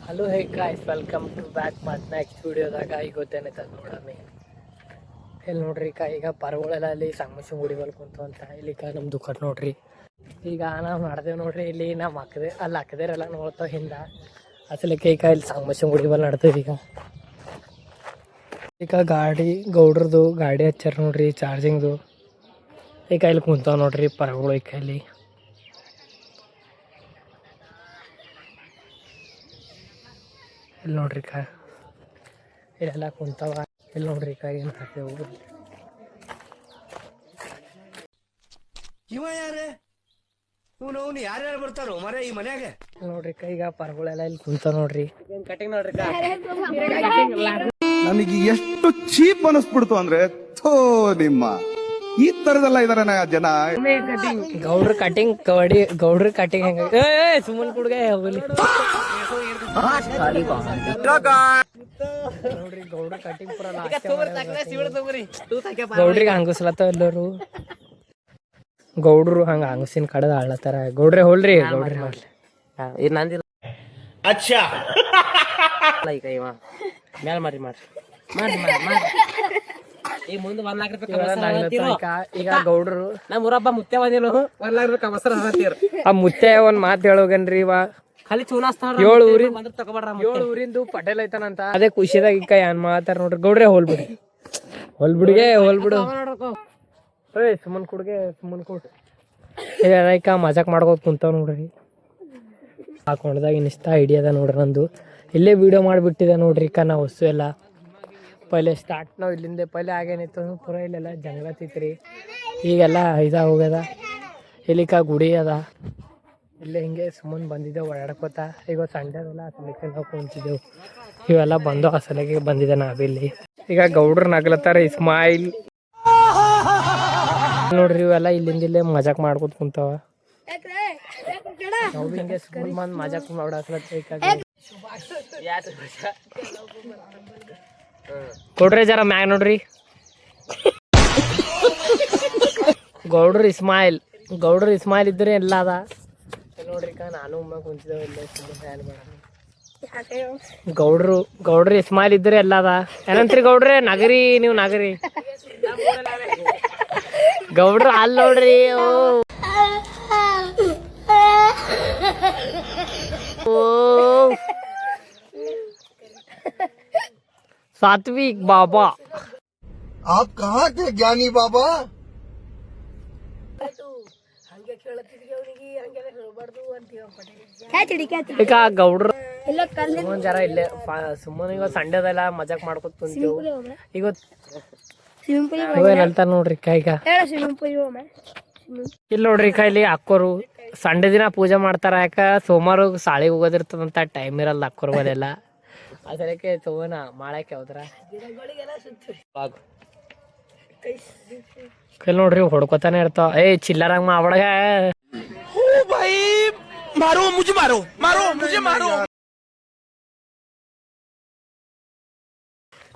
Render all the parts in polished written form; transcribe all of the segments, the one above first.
Hello hey guys, welcome to back ಮತ್ತು next ವೀಡಿಯೋದಾಗ ಈಗ ಗೊತ್ತೇನೈತೆ ನೋಡಮ್ಮಿ. ಇಲ್ಲಿ ನೋಡ್ರಿ ಈಗ ಪರಗಳೆಲ್ಲ ಅಲ್ಲಿ ಸಂಗಮೇಶ್ವರ ಗುಡಿ ಬಲ್ ಕುಂತು ಅಂತ ಇಲ್ಲಿ ನಮ್ಮ ದುಃಖ ನೋಡ್ರಿ. ಈಗ ನಾವು ನಡೆದೇವು ನೋಡ್ರಿ, ಇಲ್ಲಿ ನಮ್ಮ ಅಲ್ಲಿ ಅಕ್ಕದೇರೆಲ್ಲ ನೋಡ್ತಾವೆ ಹಿಂದೆ ಅಸಲಿಕ್ಕೆ ಇಲ್ಲಿ ಸಂಗಮೇಶ್ವರ ಗುಡಿ ಬಲ್ ನಡ್ತೇವೆ. ಈಗ ಗಾಡಿ ಗೌಡ್ರದು ಗಾಡಿ ಹಚ್ಚಾರ ನೋಡ್ರಿ ಚಾರ್ಜಿಂಗ್ದು. ಇಲ್ಲಿ ಕುಂತಾವ ನೋಡ್ರಿ ಪರಗಳು ಇಲ್ಲಿ ನೋಡ್ರಿ ಇಲ್ಲೆಲ್ಲ ಕುಂತಾವ. ಇಲ್ಲಿ ನೋಡ್ರಿ ಏನು ಹಾಕ್ತೇವೆ ಇವ ಯಾರೇ ಅವ್ನು ಯಾರ್ಯಾರು ಬರ್ತಾರೋ ಮರ ಈ ಮನ್ಯಾಗ. ನೋಡ್ರಿ ಈಗ ಪರಗಳೆಲ್ಲ ಇಲ್ಲಿ ಕುಂತಾವ ನೋಡ್ರಿ. ಕಟಿಂಗ್ ನೋಡ್ರಿ ನನಗೆ ಎಷ್ಟು ಚೀಪ್ ಅನಿಸ್ಬಿಡ್ತು ಅಂದ್ರೆ ಥೋ ನಿಮ್ಮ ಈ ತರದೆಲ್ಲ ಇದಾರೆ ಜನ. ಗೌಡ್ರ ಕಟಿಂಗ್ ಗೌಡ್ರ ಕಟಿಂಗ್ ಹೆಂಗ ಸುಮ್ಮನ್ ಕುಡ್ಗ ಹೋಗಲಿ ನೋಡ್ರಿ. ಗೌಡ್ರ ಕಟಿಂಗ್ ಪುರ ಗೌಡ್ರಿಗೆ ಹಂಗಸ್ಲತ್ತಾವ ಎಲ್ಲರೂ. ಗೌಡ್ರು ಹಂಗ ಹಂಗಸಿನ ಕಡದ ಆಳ್ಲತ್ತಾರ. ಗೌಡ್ರೆ ಹೋಲ್ರಿ ಗೌಡ್ರಿ ಮಾಡ್ಲಿ ನಂದಿಲ್ಲ. ಅಚ್ಚಾ ಈಗ ಇವ ಮ್ಯಾಲ ಮಾಡ್ರಿ ಈಗ ಮುಂದೆ 1,00,000 ರೂಪಾಯಿ. ಈಗ ಗೌಡ್ರು ನಮ್ಮ ಊರಬ್ಬ ಮುತ್ಯ ಬಂದಿಲ್ಲ 1,00,000 ರೂಪಾಯಿ ಅವಸರ ಹಾಕ್ತೀರ. ಆ ಮುತ್ಯ ಒಂದ್ ಮಾತು ಹೇಳೋಗನ್ರಿ. ಇವ ಖಾಲಿ ಚೂನಾಸ್ತಾನ 7 ಊರಿಂದು ಪಟೇಲ್ ಐತಾನಂತ. ಅದೇ ಖುಷಿದಾಗ ಈಗ ಏನ್ ಮಾತಾರ ನೋಡ್ರಿ. ಗೌಡ್ರೆ ಹೋಲ್ಬಿಡಿ ಹೋಲ್ಬಿಡು ಸುಮ್ಮನ್ ಕುಡ್ಗೆ ಸುಮ್ಮನ್ ಕೊಡ್ ಈಗ ಮಜಾಕ್ ಮಾಡ್ಕೋತ ಕುಂತಾವ ನೋಡ್ರಿ. ಹಾಕೊಂಡದಾಗ ಇನ್ಸ್ಟಾ ಐಡಿಯಾ ಅದ ನೋಡ್ರಿ ನಂದು. ಇಲ್ಲೇ ವಿಡಿಯೋ ಮಾಡಿಬಿಟ್ಟಿದೆ ನೋಡ್ರಿ. ನಾ ಹೊಸು ಎಲ್ಲ ಪೈಲೆ ಸ್ಟಾರ್ಟ್ ನಾವು ಇಲ್ಲಿಂದ ಪೈಲೆ ಆಗೇನಿತ್ತು ಪೂರ ಇಲ್ಲೆಲ್ಲ ಜಂಗಲ ತಿತ್ರಿ. ಈಗೆಲ್ಲ ಇದಾಗ ಹೋಗ್ಯದ. ಇಲ್ಲಿಕ ಗುಡಿ ಅದ. ಇಲ್ಲೇ ಹಿಂಗೆ ಸುಮ್ಮನೆ ಬಂದಿದ್ದೆವು ಓಡಾಡ್ಕೋತ. ಈಗ ಸಂಡೆ ಅದೆಲ್ಲ ಅಸಲಿಗೆ ನಾವು ಕುಂತಿದ್ದೆವು. ಇವೆಲ್ಲ ಬಂದು ಅಸಲಿಗೆ ಬಂದಿದೆ ನಾವಿಲ್ಲಿ. ಈಗ ಗೌಡ್ರು ನಗ್ಲತ್ತಾರ ಇಸ್ಮಾಯಿಲ್ ನೋಡ್ರಿ. ಇವೆಲ್ಲ ಇಲ್ಲಿಂದ ಇಲ್ಲೇ ಮಜಾಕ್ ಮಾಡ್ಕೊತ ಕುಂತಾವ. ನಾವು ಹಿಂಗೆ ಸುಮ್ಮನೆ ಬಂದು ಮಜಾಕ್ ಮಾಡೋಸ್ಲತ್ತ. ಕೊಡ್ರಿ ಜರ ಮ್ಯಾಗ ನೋಡ್ರಿ. ಗೌಡ್ರು ಇಸ್ಮಾಯಿಲ್ ಇದ್ರೆ ಎಲ್ಲ ಅದ ನೋಡ್ರಿ. ನಾನು ಒಮ್ಮೆ ಕುಂತಿದ್ದೇವೆ ಇಲ್ಲೇ ಸುಮ್ಮನೆ ಗೌಡ್ರು ಇಸ್ಮಾಯಿಲ್ ಇದ್ರೆ ಎಲ್ಲ ಅದ. ಏನಂತ್ರಿ ಗೌಡ್ರೆ? ನಗರಿ ನೀವು ನಗರಿ ಗೌಡ್ರು ಅಲ್ಲಿ ನೋಡ್ರಿ. सात्विक बाबा, आप कहाँ थे ज्ञानी बाबा? ಈಗ ಗೌಡ್ರು ಜರ ಇಲ್ಲೇ ಸುಮ್ಮನೆ ಈಗ ಸಂಡೆದೆಲ್ಲ ಮಜಾಕ್ ಮಾಡ್ಕೊತ ಕುಂತೀವಿ. ಇವತ್ತ ನೋಡ್ರಿ ಈಗ ಇಲ್ಲಿ ನೋಡ್ರಿ ಇಲ್ಲಿ ಅಕ್ಕೋರು ಸಂಡೆ ದಿನ ಪೂಜೆ ಮಾಡ್ತಾರ. ಯಾಕ ಸೋಮವಾರ ಸಾಳಿಗೆ ಹೋಗೋದಿರ್ತದಂತ ಟೈಮ್ ಇರಲ್ಲ ಅಕ್ಕೋರ್ ಬದೆಲ್ಲ. ಅದಕ್ಕೆ ತಗೋನ ಮಾಡಕ್ಕೆ ಹೋದ್ರ ಕೈ ನೋಡ್ರಿ ಹೊಡ್ಕೊತಾನೆ ಇರ್ತಾವ. ಚಿಲ್ಲರಂಗ್ ಮಾಡ್ಬಾಗ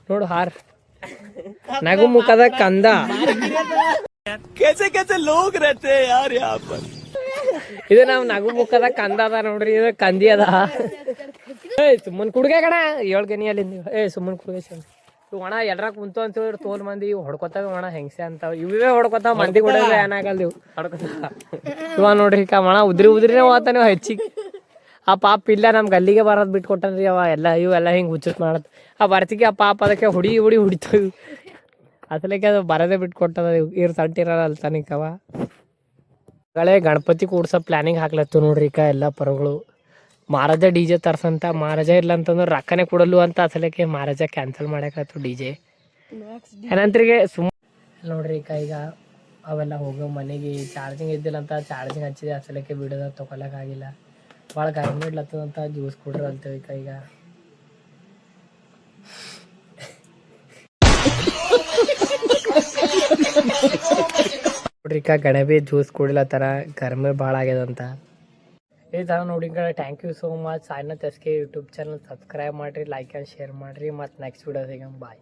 ನೋಡು ಹಾರ್ ನಗು ಮುಖದ ಕಂದ. ಇದು ನಾವ್ ನಗು ಮುಖದ ಕಂದ ಅದ ನೋಡ್ರಿ. ಇದು ಕಂದಿ ಅದ. ಸುಮ್ಮನ್ ಕುಡ್ಗೆ ಕಣ ಏಳ್ಗೆನಿ ಅಲ್ಲಿಂದ ಸುಮ್ಮನ್ ಕುಡ್ಗೆ ಒಣ ಎಲ್ರ ಕುಂತು ಅಂತ ಹೇಳಿ ತೋಲ್ ಮಂದಿ ಹೊಡ್ಕೊತಾವ. ಒಣ ಹೆಂಗ್ಸೆ ಅಂತಾವ ಇವೇ ಹೊಡ್ಕೊತಾವ. ಮಂದಿ ಕೂಡ ಏನಾಗಲ್ ಇವ್ ಇವ ನೋಡ್ರಿ. ಒಣ ಉದ್ರಿನೇ ಹೋತ ನೀವು ಹೆಚ್ಚಿಗೆ. ಆ ಪಾಪ ಇಲ್ಲ ನಮ್ಗೆ ಅಲ್ಲಿಗೆ ಬರೋದ್ ಬಿಟ್ಟು ಕೊಟ್ಟನ್ರಿ ಅವ. ಎಲ್ಲ ಇವೆಲ್ಲ ಹಿಂಗೆ ಹುಚ್ಚುತ್ ಮಾಡತ್. ಆ ಬರ್ತಿಗೆ ಆ ಪಾಪ ಅದಕ್ಕೆ ಹೊಡಿತಾವ. ಅಸಲಿಕ್ಕೆ ಅದು ಬರದೇ ಬಿಟ್ಟು ಕೊಟ್ಟದ. ಇವ್ರು ತಂಟಿರಲ್ಲ ಅಲ್ಲಿ ತನಿಕವ ಗಣಪತಿ ಕೂಡ್ಸೋ ಪ್ಲಾನಿಂಗ್ ಹಾಕ್ಲತ್ತು ನೋಡ್ರಿ. ಎಲ್ಲ ಪರಗಳು ಮಹಾರಾಜ DJ ತರ್ಸಂತ. ಮಹಾರಾಜ ಇಲ್ಲ ಅಂತಂದ್ರೆ ರೊಕ್ಕನೆ ಕೊಡಲು ಅಂತ ಅಸಲಿಕ್ಕೆ ಮಹಾರಾಜ ಕ್ಯಾನ್ಸಲ್ ಮಾಡಾಕತ್ತು DJ. ಏನಂತ್ರಿಗೆ ನೋಡ್ರಿ ಈಗ ಅವೆಲ್ಲ ಹೋಗೋ ಮನೆಗೆ ಚಾರ್ಜಿಂಗ್ ಇದ್ದಿಲ್ಲ ಅಂತ ಚಾರ್ಜಿಂಗ್ ಹಚ್ಚಿದೆ. ಅಸಲಿಕ್ಕೆ ಬಿಡೋದ ತೊಗೊಳಕ್ಕಾಗಿಲ್ಲ. ಭಾಳ ಗರಮ್ ಇಡ್ಲತ್ತದಂತ ಜ್ಯೂಸ್ ಕುಡ್ರಿ ಅಂತೇವಿ ಈಗ. ನೋಡ್ರಿ ಗಣಬಿ ಜ್ಯೂಸ್ ಕುಡಿಲತ್ತಾರ. ಗರ್ಮಿ ಭಾಳ ಆಗ್ಯದಂತ. ಈ ಥರ ನೋಡಿ. Thank you so much. Sainath SK YouTube channel subscribe ಮಾಡಿರಿ, ಲೈಕ್ ಆ್ಯಂಡ್ ಶೇರ್ ಮಾಡಿರಿ. ಮತ್ತು ನೆಕ್ಸ್ಟ್ ವೀಡಿಯೋ ಸಿಗಮ್. ಬಾಯ್.